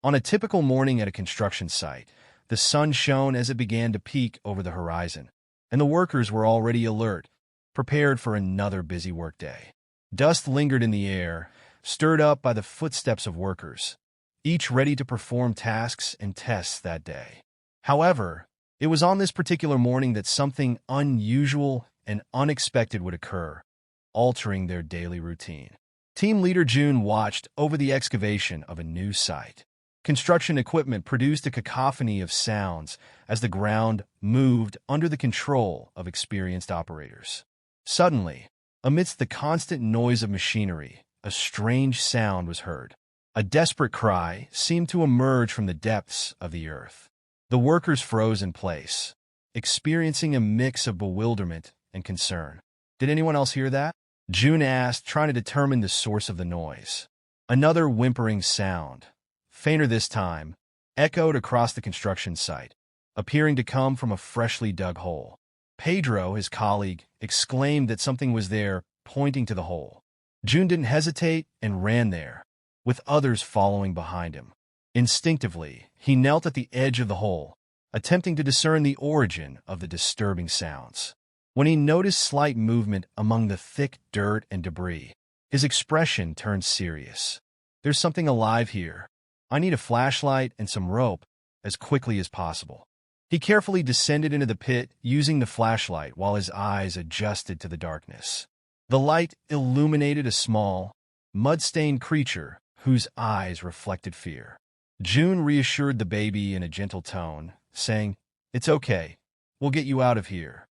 On a typical morning at a construction site, the sun shone as it began to peek over the horizon, and the workers were already alert, prepared for another busy workday. Dust lingered in the air, stirred up by the footsteps of workers, each ready to perform tasks and tests that day. However, it was on this particular morning that something unusual and unexpected would occur, altering their daily routine. Team leader June watched over the excavation of a new site. Construction equipment produced a cacophony of sounds as the ground moved under the control of experienced operators. Suddenly, amidst the constant noise of machinery, a strange sound was heard. A desperate cry seemed to emerge from the depths of the earth. The workers froze in place, experiencing a mix of bewilderment and concern. "Did anyone else hear that?" June asked, trying to determine the source of the noise. Another whimpering sound, fainter this time, echoed across the construction site, appearing to come from a freshly dug hole. Pedro, his colleague, exclaimed that something was there, pointing to the hole. June didn't hesitate and ran there, with others following behind him. Instinctively, he knelt at the edge of the hole, attempting to discern the origin of the disturbing sounds. When he noticed slight movement among the thick dirt and debris, his expression turned serious. "There's something alive here. I need a flashlight and some rope as quickly as possible." He carefully descended into the pit using the flashlight while his eyes adjusted to the darkness. The light illuminated a small, mud-stained creature whose eyes reflected fear. June reassured the baby in a gentle tone, saying, "It's okay. We'll get you out of here."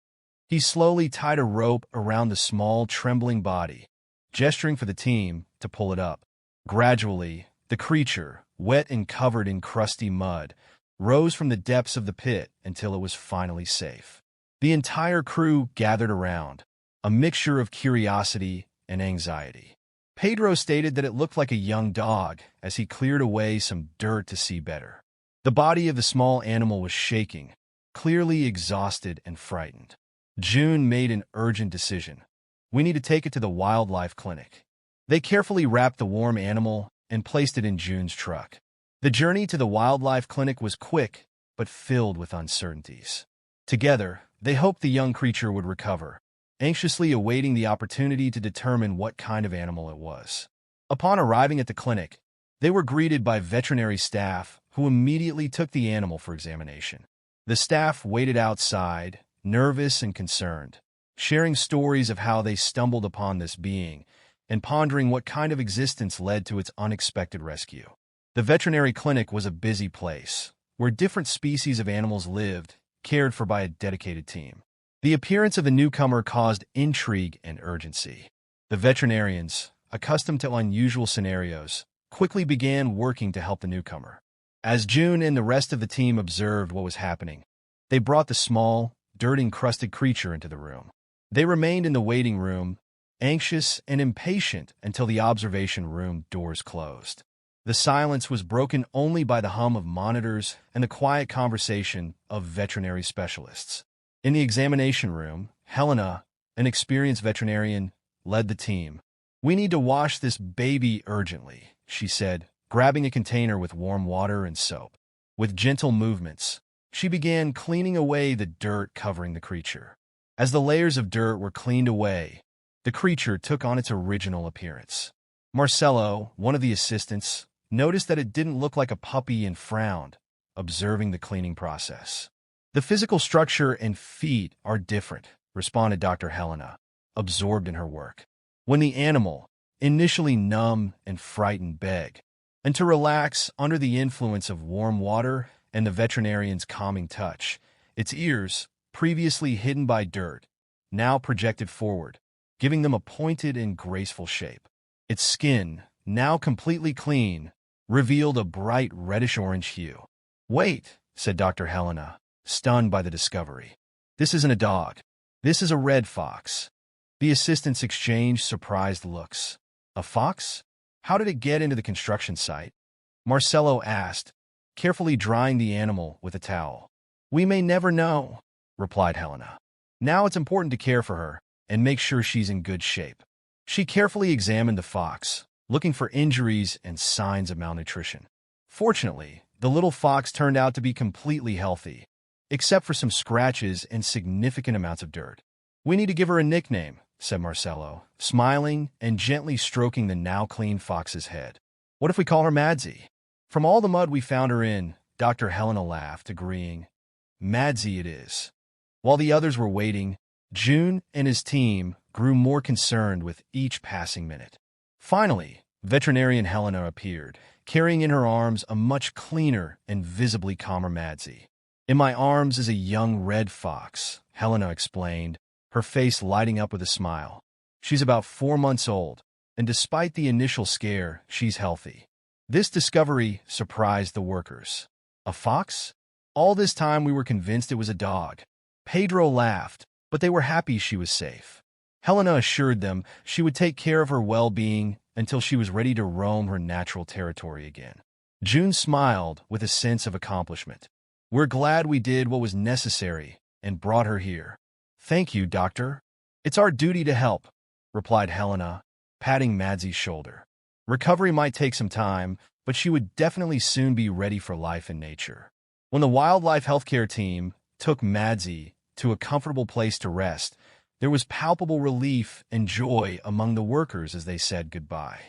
He slowly tied a rope around the small, trembling body, gesturing for the team to pull it up. Gradually, the creature, wet and covered in crusty mud, rose from the depths of the pit until it was finally safe. The entire crew gathered around, a mixture of curiosity and anxiety. Pedro stated that it looked like a young dog as he cleared away some dirt to see better. The body of the small animal was shaking, clearly exhausted and frightened. June made an urgent decision. "We need to take it to the wildlife clinic." They carefully wrapped the warm animal and placed it in June's truck. The journey to the wildlife clinic was quick, but filled with uncertainties. Together, they hoped the young creature would recover, anxiously awaiting the opportunity to determine what kind of animal it was. Upon arriving at the clinic, they were greeted by veterinary staff who immediately took the animal for examination. The staff waited outside, nervous and concerned, sharing stories of how they stumbled upon this being and pondering what kind of existence led to its unexpected rescue. The veterinary clinic was a busy place, where different species of animals lived, cared for by a dedicated team. The appearance of the newcomer caused intrigue and urgency. The veterinarians, accustomed to unusual scenarios, quickly began working to help the newcomer. As June and the rest of the team observed what was happening, they brought the small, dirt-encrusted creature into the room. They remained in the waiting room, anxious and impatient until the observation room doors closed. The silence was broken only by the hum of monitors and the quiet conversation of veterinary specialists. In the examination room, Helena, an experienced veterinarian, led the team. "We need to wash this baby urgently," she said, grabbing a container with warm water and soap. With gentle movements, she began cleaning away the dirt covering the creature. As the layers of dirt were cleaned away, the creature took on its original appearance. Marcelo, one of the assistants, noticed that it didn't look like a puppy and frowned, observing the cleaning process. "The physical structure and feet are different," responded Dr. Helena, absorbed in her work. When the animal, initially numb and frightened, begged, and to relax under the influence of warm water and the veterinarian's calming touch, its ears, previously hidden by dirt, now projected forward, giving them a pointed and graceful shape. Its skin, now completely clean, revealed a bright reddish-orange hue. "Wait," said Dr. Helena, stunned by the discovery. "This isn't a dog. This is a red fox." The assistants exchanged surprised looks. "A fox? How did it get into the construction site?" Marcelo asked, carefully drying the animal with a towel. "We may never know," replied Helena. "Now it's important to care for her and make sure she's in good shape." She carefully examined the fox, looking for injuries and signs of malnutrition. Fortunately, the little fox turned out to be completely healthy, except for some scratches and significant amounts of dirt. "We need to give her a nickname," said Marcelo, smiling and gently stroking the now-clean fox's head. "What if we call her Madsy?" "From all the mud we found her in," Dr. Helena laughed, agreeing. "Madsy it is." While the others were waiting, June and his team grew more concerned with each passing minute. Finally, veterinarian Helena appeared, carrying in her arms a much cleaner and visibly calmer Madsy. "In my arms is a young red fox," Helena explained, her face lighting up with a smile. "She's about 4 months old, and despite the initial scare, she's healthy." This discovery surprised the workers. "A fox?" All this time we were convinced it was a dog. Pedro laughed, but they were happy she was safe. Helena assured them she would take care of her well-being until she was ready to roam her natural territory again. June smiled with a sense of accomplishment. "We're glad we did what was necessary and brought her here." "Thank you, Doctor. It's our duty to help," replied Helena, patting Madsy's shoulder. Recovery might take some time, but she would definitely soon be ready for life in nature. When the wildlife healthcare team took Madsy to a comfortable place to rest, there was palpable relief and joy among the workers as they said goodbye.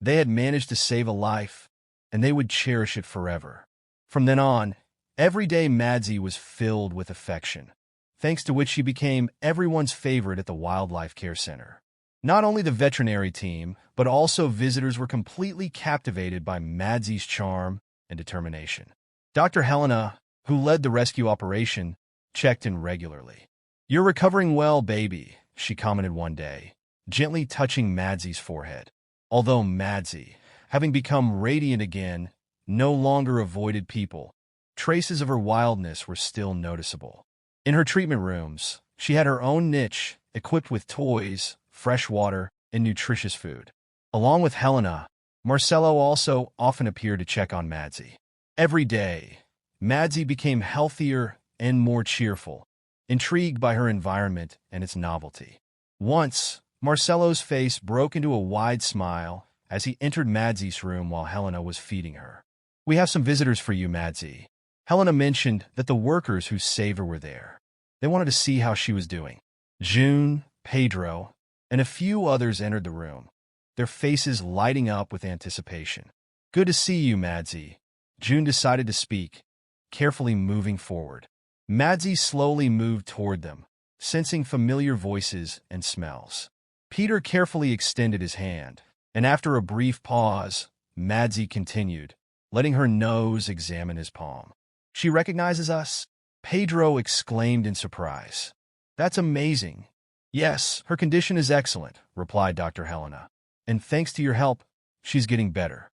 They had managed to save a life, and they would cherish it forever. From then on, every day Madsy was filled with affection, thanks to which she became everyone's favorite at the Wildlife Care Center. Not only the veterinary team, but also visitors were completely captivated by Madsy's charm and determination. Dr. Helena, who led the rescue operation, checked in regularly. "You're recovering well, baby," she commented one day, gently touching Madsy's forehead. Although Madsy, having become radiant again, no longer avoided people, traces of her wildness were still noticeable. In her treatment rooms, she had her own niche, equipped with toys, fresh water, and nutritious food. Along with Helena, Marcelo also often appeared to check on Madsy. Every day, Madsy became healthier and more cheerful, intrigued by her environment and its novelty. Once, Marcelo's face broke into a wide smile as he entered Madsy's room while Helena was feeding her. "We have some visitors for you, Madsy." Helena mentioned that the workers who saved her were there. They wanted to see how she was doing. June, Pedro, and a few others entered the room, their faces lighting up with anticipation. "Good to see you, Madsy." June decided to speak, carefully moving forward. Madsy slowly moved toward them, sensing familiar voices and smells. Peter carefully extended his hand, and after a brief pause, Madsy continued, letting her nose examine his palm. "She recognizes us?" Pedro exclaimed in surprise. "That's amazing." "Yes, her condition is excellent," replied Dr. Helena. "And thanks to your help, she's getting better."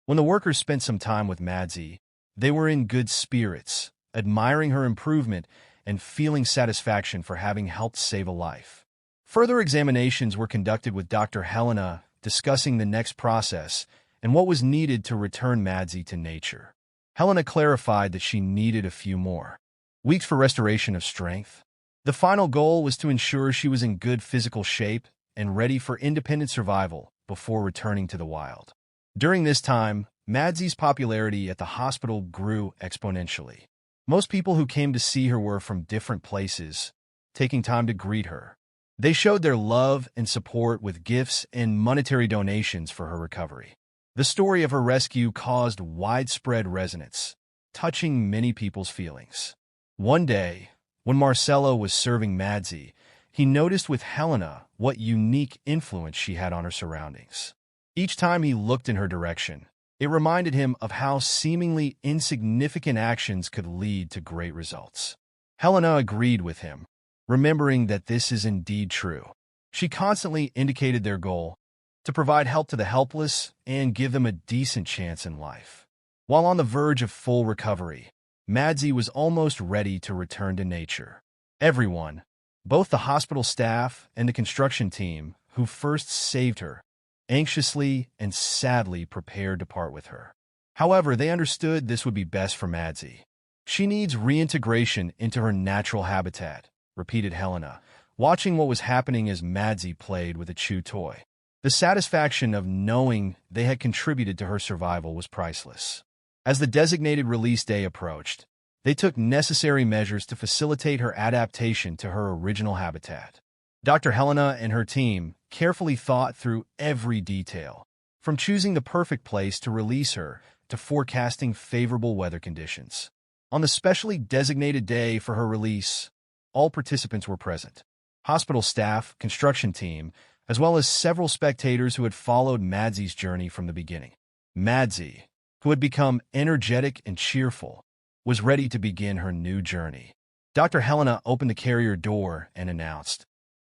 When the workers spent some time with Madsy, they were in good spirits, admiring her improvement and feeling satisfaction for having helped save a life. Further examinations were conducted with Dr. Helena, discussing the next process and what was needed to return Madsy to nature. Helena clarified that she needed a few more weeks for restoration of strength. The final goal was to ensure she was in good physical shape and ready for independent survival before returning to the wild. During this time, Madsy's popularity at the hospital grew exponentially. Most people who came to see her were from different places, taking time to greet her. They showed their love and support with gifts and monetary donations for her recovery. The story of her rescue caused widespread resonance, touching many people's feelings. One day, when Marcelo was serving Madsy, he noticed with Helena what unique influence she had on her surroundings. Each time he looked in her direction, it reminded him of how seemingly insignificant actions could lead to great results. Helena agreed with him, remembering that this is indeed true. She constantly indicated their goal, to provide help to the helpless and give them a decent chance in life. While on the verge of full recovery, Madsy was almost ready to return to nature. Everyone, both the hospital staff and the construction team who first saved her, anxiously and sadly prepared to part with her. However, they understood this would be best for Madsy. "She needs reintegration into her natural habitat," repeated Helena, watching what was happening as Madsy played with a chew toy. The satisfaction of knowing they had contributed to her survival was priceless. As the designated release day approached, they took necessary measures to facilitate her adaptation to her original habitat. Dr. Helena and her team carefully thought through every detail, from choosing the perfect place to release her to forecasting favorable weather conditions. On the specially designated day for her release, all participants were present. Hospital staff, construction team, as well as several spectators who had followed Madsy's journey from the beginning. Madsy, who had become energetic and cheerful, was ready to begin her new journey. Dr. Helena opened the carrier door and announced,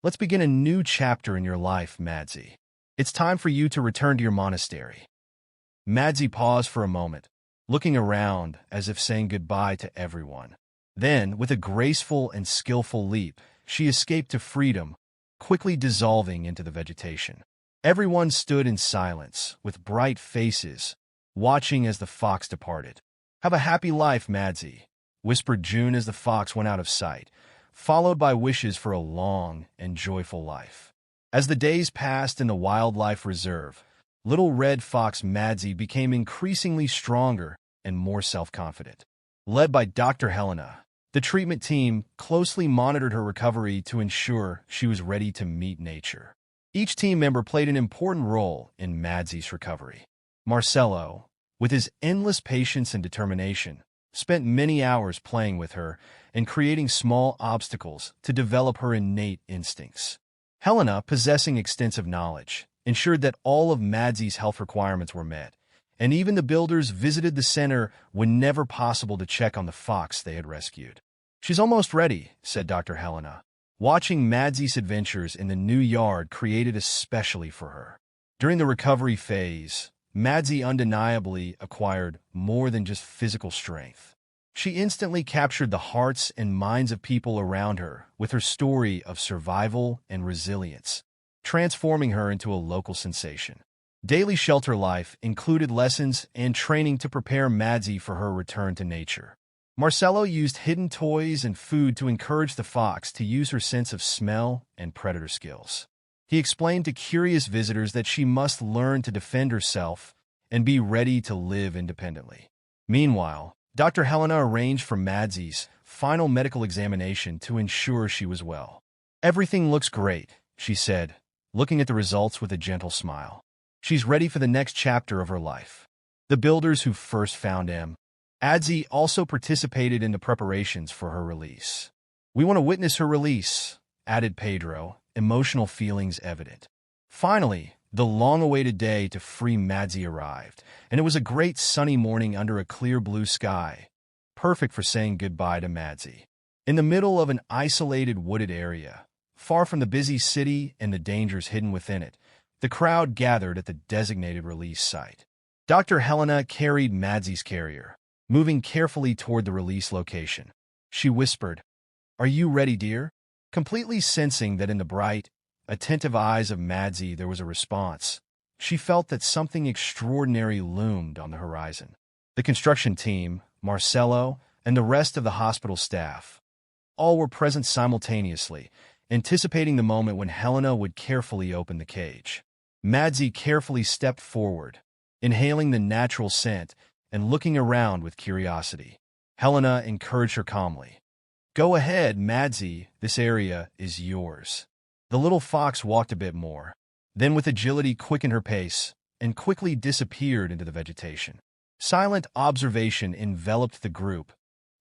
"Let's begin a new chapter in your life, Madsy. It's time for you to return to your monastery." Madsy paused for a moment, looking around as if saying goodbye to everyone. Then, with a graceful and skillful leap, she escaped to freedom, quickly dissolving into the vegetation. Everyone stood in silence, with bright faces, watching as the fox departed. "Have a happy life, Madsy," whispered June as the fox went out of sight, followed by wishes for a long and joyful life. As the days passed in the wildlife reserve, little red fox Madsy became increasingly stronger and more self-confident. Led by Dr. Helena, the treatment team closely monitored her recovery to ensure she was ready to meet nature. Each team member played an important role in Madsy's recovery. Marcelo, with his endless patience and determination, spent many hours playing with her and creating small obstacles to develop her innate instincts. Helena, possessing extensive knowledge, ensured that all of Madsy's health requirements were met, and even the builders visited the center whenever possible to check on the fox they had rescued. "She's almost ready," said Dr. Helena. Watching Madsy's adventures in the new yard created especially for her. During the recovery phase, Madsy undeniably acquired more than just physical strength. She instantly captured the hearts and minds of people around her with her story of survival and resilience, transforming her into a local sensation. Daily shelter life included lessons and training to prepare Madsy for her return to nature. Marcelo used hidden toys and food to encourage the fox to use her sense of smell and predator skills. He explained to curious visitors that she must learn to defend herself and be ready to live independently. Meanwhile, Dr. Helena arranged for Madsy's final medical examination to ensure she was well. "Everything looks great," she said, looking at the results with a gentle smile. "She's ready for the next chapter of her life." The builders who first found Madsy also participated in the preparations for her release. "We want to witness her release," added Pedro, emotional feelings evident. Finally, the long-awaited day to free Madsy arrived, and it was a great sunny morning under a clear blue sky, perfect for saying goodbye to Madsy. In the middle of an isolated wooded area, far from the busy city and the dangers hidden within it, the crowd gathered at the designated release site. Dr. Helena carried Madsy's carrier, moving carefully toward the release location. She whispered, "Are you ready, dear?" Completely sensing that in the bright, attentive eyes of Madsy there was a response, she felt that something extraordinary loomed on the horizon. The construction team, Marcelo, and the rest of the hospital staff, all were present simultaneously, anticipating the moment when Helena would carefully open the cage. Madsy carefully stepped forward, inhaling the natural scent and looking around with curiosity. Helena encouraged her calmly. "Go ahead, Madsy, this area is yours." The little fox walked a bit more, then with agility quickened her pace and quickly disappeared into the vegetation. Silent observation enveloped the group,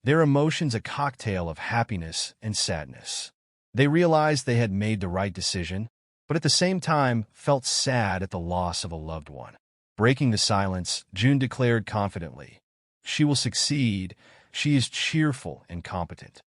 their emotions a cocktail of happiness and sadness. They realized they had made the right decision, but at the same time felt sad at the loss of a loved one. Breaking the silence, June declared confidently, "She will succeed. She is cheerful and competent."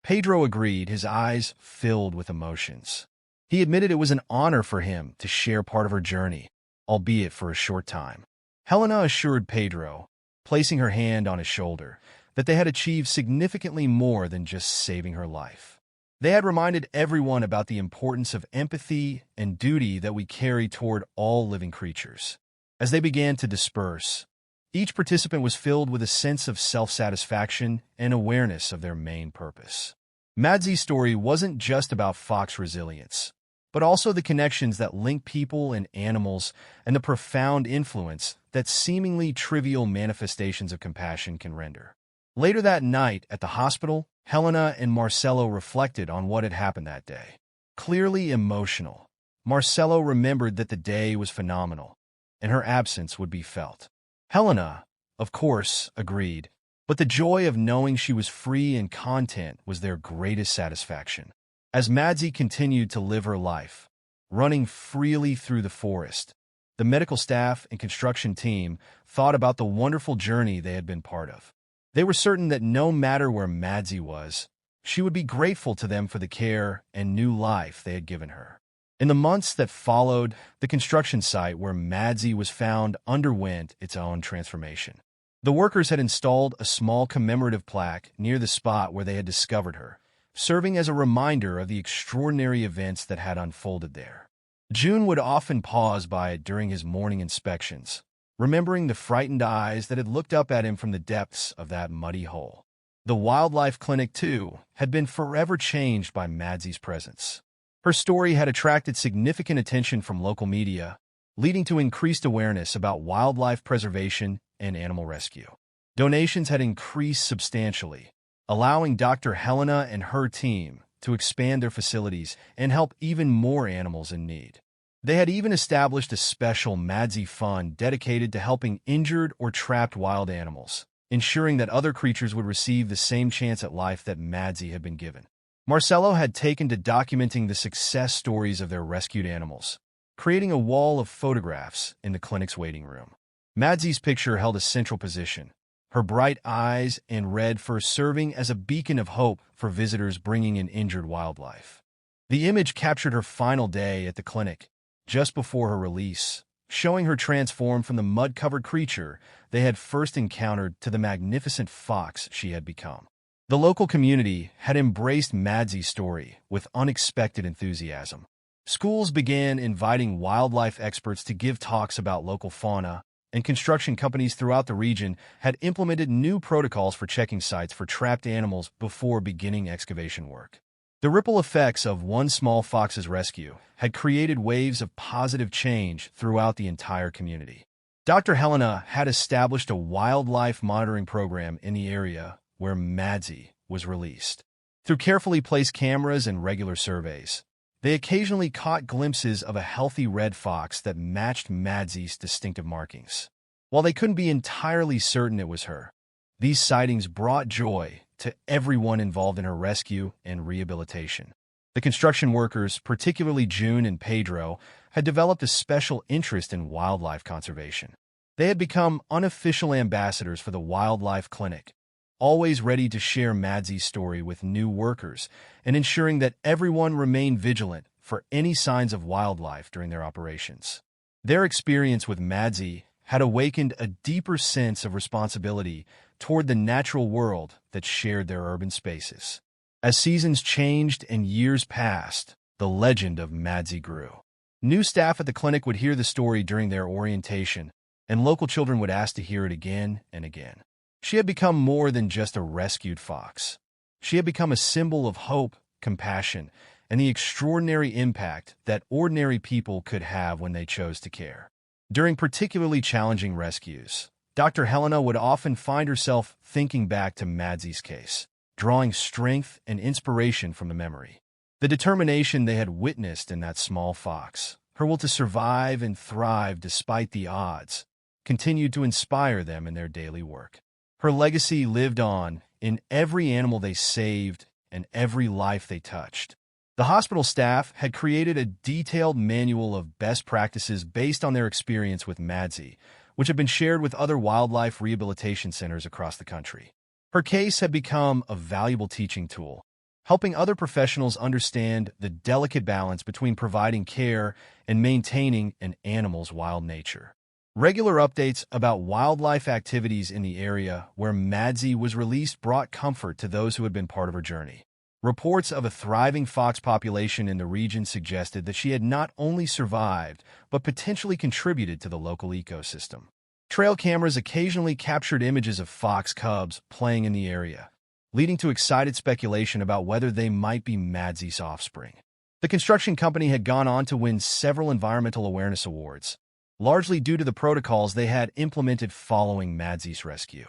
Pedro agreed, his eyes filled with emotions. He admitted it was an honor for him to share part of her journey, albeit for a short time. Helena assured Pedro, placing her hand on his shoulder, that they had achieved significantly more than just saving her life. They had reminded everyone about the importance of empathy and duty that we carry toward all living creatures. As they began to disperse, each participant was filled with a sense of self-satisfaction and awareness of their main purpose. Madsy's story wasn't just about fox resilience, but also the connections that link people and animals and the profound influence that that seemingly trivial manifestations of compassion can render. Later that night, at the hospital, Helena and Marcelo reflected on what had happened that day. Clearly emotional, Marcelo remembered that the day was phenomenal, and her absence would be felt. Helena, of course, agreed, but the joy of knowing she was free and content was their greatest satisfaction. As Madsy continued to live her life, running freely through the forest, the medical staff and construction team thought about the wonderful journey they had been part of. They were certain that no matter where Madsy was, she would be grateful to them for the care and new life they had given her. In the months that followed, the construction site where Madsy was found underwent its own transformation. The workers had installed a small commemorative plaque near the spot where they had discovered her, serving as a reminder of the extraordinary events that had unfolded there. June would often pause by it during his morning inspections, remembering the frightened eyes that had looked up at him from the depths of that muddy hole. The wildlife clinic, too, had been forever changed by Madsy's presence. Her story had attracted significant attention from local media, leading to increased awareness about wildlife preservation and animal rescue. Donations had increased substantially, allowing Dr. Helena and her team to expand their facilities and help even more animals in need. They had even established a special Madsy Fund dedicated to helping injured or trapped wild animals, ensuring that other creatures would receive the same chance at life that Madsy had been given. Marcelo had taken to documenting the success stories of their rescued animals, creating a wall of photographs in the clinic's waiting room. Madsy's picture held a central position, her bright eyes and red fur serving as a beacon of hope for visitors bringing in injured wildlife. The image captured her final day at the clinic, just before her release, showing her transformed from the mud-covered creature they had first encountered to the magnificent fox she had become. The local community had embraced Madsy's story with unexpected enthusiasm. Schools began inviting wildlife experts to give talks about local fauna, and construction companies throughout the region had implemented new protocols for checking sites for trapped animals before beginning excavation work. The ripple effects of one small fox's rescue had created waves of positive change throughout the entire community. Dr. Helena had established a wildlife monitoring program in the area where Madsy was released. Through carefully placed cameras and regular surveys, they occasionally caught glimpses of a healthy red fox that matched Madsy's distinctive markings. While they couldn't be entirely certain it was her, these sightings brought joy to everyone involved in her rescue and rehabilitation. The construction workers, particularly June and Pedro, had developed a special interest in wildlife conservation. They had become unofficial ambassadors for the wildlife clinic, always ready to share Madsy's story with new workers and ensuring that everyone remained vigilant for any signs of wildlife during their operations. Their experience with Madsy had awakened a deeper sense of responsibility toward the natural world that shared their urban spaces. As seasons changed and years passed, the legend of Madsy grew. New staff at the clinic would hear the story during their orientation, and local children would ask to hear it again and again. She had become more than just a rescued fox. She had become a symbol of hope, compassion, and the extraordinary impact that ordinary people could have when they chose to care. During particularly challenging rescues, Dr. Helena would often find herself thinking back to Madsy's case, drawing strength and inspiration from the memory. The determination they had witnessed in that small fox, her will to survive and thrive despite the odds, continued to inspire them in their daily work. Her legacy lived on in every animal they saved and every life they touched. The hospital staff had created a detailed manual of best practices based on their experience with Madsy, which had been shared with other wildlife rehabilitation centers across the country. Her case had become a valuable teaching tool, helping other professionals understand the delicate balance between providing care and maintaining an animal's wild nature. Regular updates about wildlife activities in the area where Madsy was released brought comfort to those who had been part of her journey. Reports of a thriving fox population in the region suggested that she had not only survived, but potentially contributed to the local ecosystem. Trail cameras occasionally captured images of fox cubs playing in the area, leading to excited speculation about whether they might be Madsy's offspring. The construction company had gone on to win several environmental awareness awards, largely due to the protocols they had implemented following Madzie's rescue.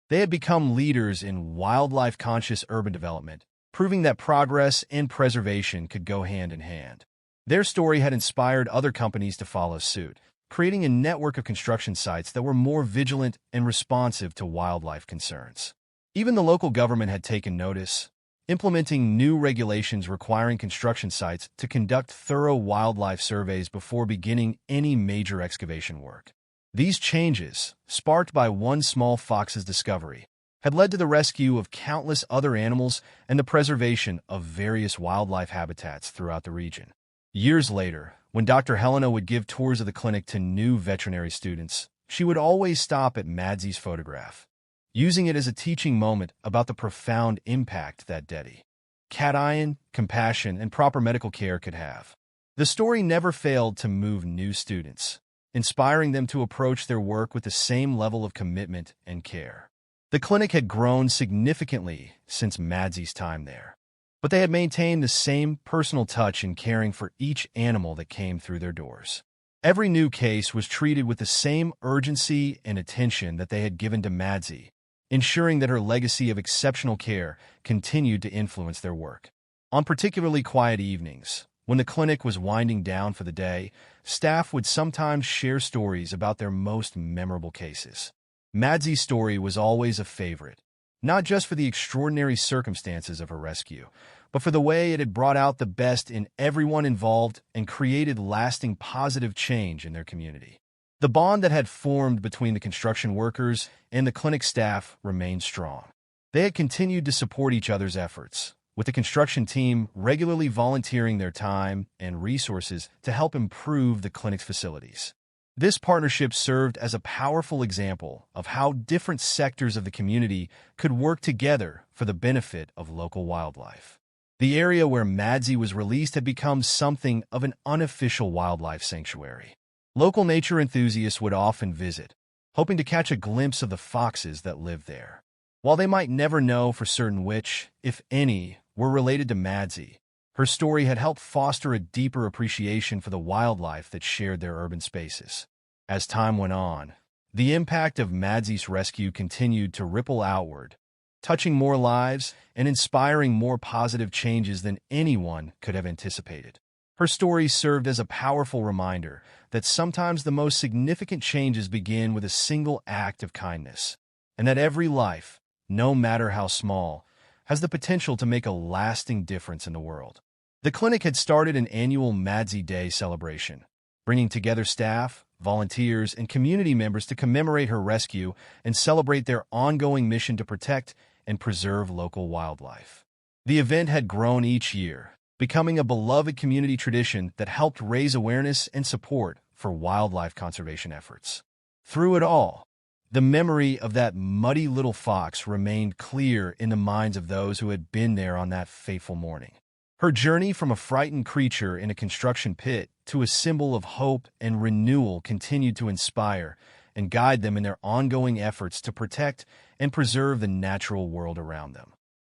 They had become leaders in wildlife-conscious urban development, proving that progress and preservation could go hand in hand. Their story had inspired other companies to follow suit, creating a network of construction sites that were more vigilant and responsive to wildlife concerns. Even the local government had taken notice, implementing new regulations requiring construction sites to conduct thorough wildlife surveys before beginning any major excavation work. These changes, sparked by one small fox's discovery, had led to the rescue of countless other animals and the preservation of various wildlife habitats throughout the region. Years later, when Dr. Helena would give tours of the clinic to new veterinary students, she would always stop at Madzie's photograph, using it as a teaching moment about the profound impact that Dedi, cation, compassion, and proper medical care could have. The story never failed to move new students, inspiring them to approach their work with the same level of commitment and care. The clinic had grown significantly since Madzie's time there, but they had maintained the same personal touch in caring for each animal that came through their doors. Every new case was treated with the same urgency and attention that they had given to Madzi, ensuring that her legacy of exceptional care continued to influence their work. On particularly quiet evenings, when the clinic was winding down for the day, staff would sometimes share stories about their most memorable cases. Madzi's story was always a favorite, not just for the extraordinary circumstances of her rescue, but for the way it had brought out the best in everyone involved and created lasting positive change in their community. The bond that had formed between the construction workers and the clinic staff remained strong. They had continued to support each other's efforts, with the construction team regularly volunteering their time and resources to help improve the clinic's facilities. This partnership served as a powerful example of how different sectors of the community could work together for the benefit of local wildlife. The area where Madzi was released had become something of an unofficial wildlife sanctuary. Local nature enthusiasts would often visit, hoping to catch a glimpse of the foxes that lived there. While they might never know for certain which, if any, were related to Madzi, her story had helped foster a deeper appreciation for the wildlife that shared their urban spaces. As time went on, the impact of Madzi's rescue continued to ripple outward, touching more lives and inspiring more positive changes than anyone could have anticipated. Her story served as a powerful reminder that sometimes the most significant changes begin with a single act of kindness, and that every life, no matter how small, has the potential to make a lasting difference in the world. The clinic had started an annual Madzi Day celebration, bringing together staff, volunteers, and community members to commemorate her rescue and celebrate their ongoing mission to protect and preserve local wildlife. The event had grown each year, becoming a beloved community tradition that helped raise awareness and support for wildlife conservation efforts. Through it all, the memory of that muddy little fox remained clear in the minds of those who had been there on that fateful morning. Her journey from a frightened creature in a construction pit to a symbol of hope and renewal continued to inspire and guide them in their ongoing efforts to protect and preserve the natural world around them.